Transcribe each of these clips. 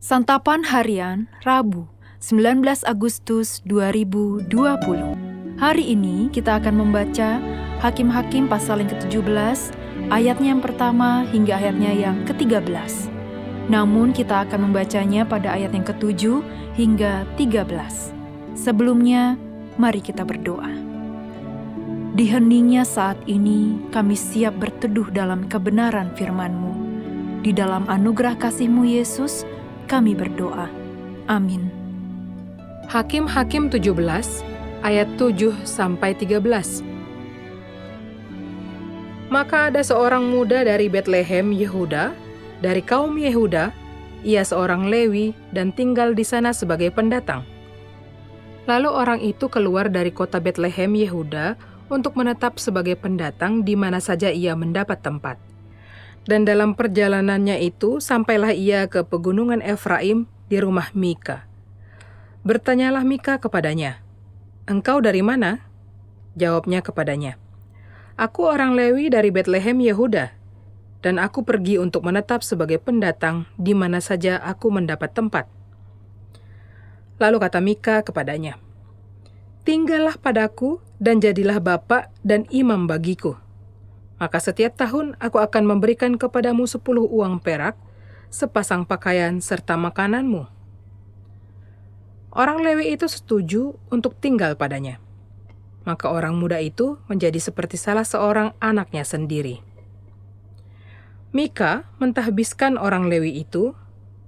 Santapan Harian Rabu, 19 Agustus 2020. Hari ini kita akan membaca Hakim-Hakim pasal yang ke-17, ayatnya yang pertama hingga ayatnya yang ke-13. Namun kita akan membacanya pada ayat yang ke-7 hingga 13. Sebelumnya, mari kita berdoa. Di heningnya saat ini, kami siap berteduh dalam kebenaran firman-Mu. Di dalam anugerah kasih-Mu Yesus, kami berdoa. Amin. Hakim-Hakim 17, ayat 7-13. Maka ada seorang muda dari Betlehem, Yehuda, dari kaum Yehuda, ia seorang Lewi dan tinggal di sana sebagai pendatang. Lalu orang itu keluar dari kota Betlehem, Yehuda, untuk menetap sebagai pendatang di mana saja ia mendapat tempat. Dan dalam perjalanannya itu, sampailah ia ke pegunungan Efraim di rumah Mika. Bertanyalah Mika kepadanya, "Engkau dari mana?" Jawabnya kepadanya, "Aku orang Lewi dari Betlehem Yehuda, dan aku pergi untuk menetap sebagai pendatang di mana saja aku mendapat tempat." Lalu kata Mika kepadanya, "Tinggallah padaku dan jadilah bapak dan imam bagiku. Maka setiap tahun aku akan memberikan kepadamu 10 uang perak, sepasang pakaian serta makananmu." Orang Lewi itu setuju untuk tinggal padanya. Maka orang muda itu menjadi seperti salah seorang anaknya sendiri. Mika mentahbiskan orang Lewi itu,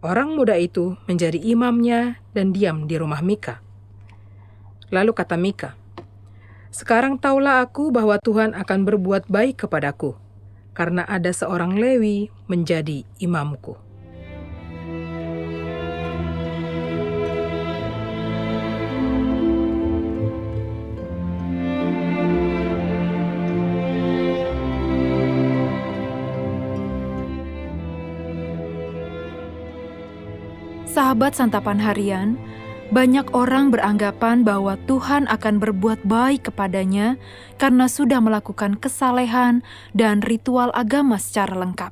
orang muda itu menjadi imamnya dan diam di rumah Mika. Lalu kata Mika, "Sekarang taulah aku bahwa Tuhan akan berbuat baik kepadaku, karena ada seorang Lewi menjadi imamku." Sahabat Santapan Harian, banyak orang beranggapan bahwa Tuhan akan berbuat baik kepadanya karena sudah melakukan kesalehan dan ritual agama secara lengkap.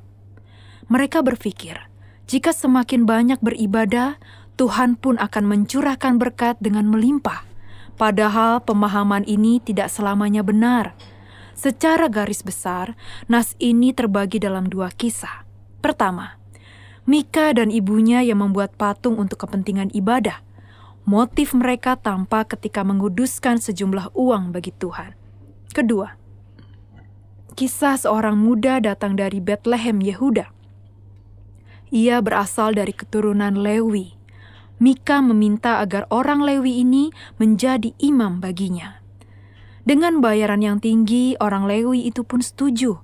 Mereka berpikir, jika semakin banyak beribadah, Tuhan pun akan mencurahkan berkat dengan melimpah. Padahal pemahaman ini tidak selamanya benar. Secara garis besar, nas ini terbagi dalam 2 kisah. Pertama, Mika dan ibunya yang membuat patung untuk kepentingan ibadah. Motif mereka tampak ketika menguduskan sejumlah uang bagi Tuhan. Kedua, kisah seorang muda datang dari Betlehem, Yehuda. Ia berasal dari keturunan Lewi. Mika meminta agar orang Lewi ini menjadi imam baginya. Dengan bayaran yang tinggi, orang Lewi itu pun setuju.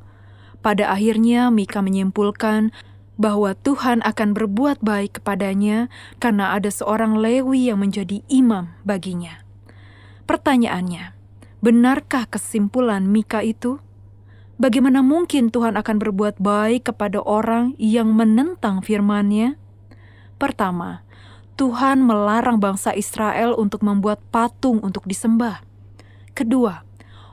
Pada akhirnya Mika menyimpulkan bahwa Tuhan akan berbuat baik kepadanya karena ada seorang Lewi yang menjadi imam baginya. Pertanyaannya, benarkah kesimpulan Mika itu? Bagaimana mungkin Tuhan akan berbuat baik kepada orang yang menentang firman-Nya? Pertama, Tuhan melarang bangsa Israel untuk membuat patung untuk disembah. Kedua,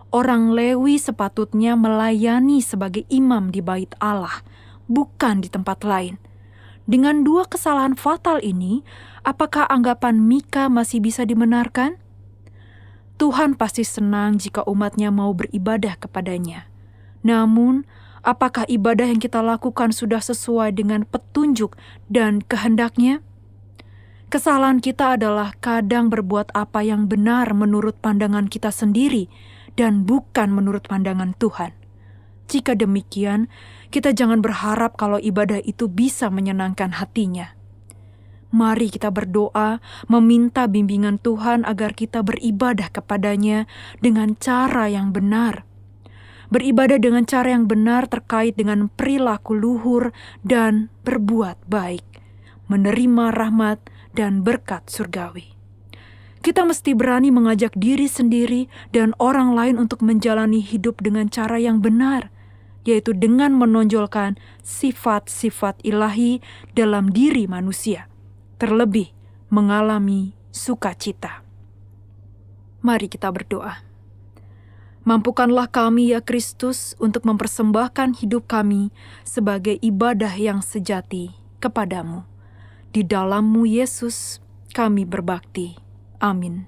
orang Lewi sepatutnya melayani sebagai imam di bait Allah, bukan di tempat lain. Dengan 2 kesalahan fatal ini, apakah anggapan Mika masih bisa dibenarkan? Tuhan pasti senang jika umatnya mau beribadah kepadanya. Namun, apakah ibadah yang kita lakukan sudah sesuai dengan petunjuk dan kehendak-Nya? Kesalahan kita adalah kadang berbuat apa yang benar menurut pandangan kita sendiri dan bukan menurut pandangan Tuhan. Jika demikian, kita jangan berharap kalau ibadah itu bisa menyenangkan hati-Nya. Mari kita berdoa, meminta bimbingan Tuhan agar kita beribadah kepadanya dengan cara yang benar. Beribadah dengan cara yang benar terkait dengan perilaku luhur dan berbuat baik, menerima rahmat dan berkat surgawi. Kita mesti berani mengajak diri sendiri dan orang lain untuk menjalani hidup dengan cara yang benar, yaitu dengan menonjolkan sifat-sifat ilahi dalam diri manusia, terlebih mengalami sukacita. Mari kita berdoa. Mampukanlah kami ya Kristus untuk mempersembahkan hidup kami sebagai ibadah yang sejati kepadamu. Di dalam-Mu Yesus kami berbakti. Amin.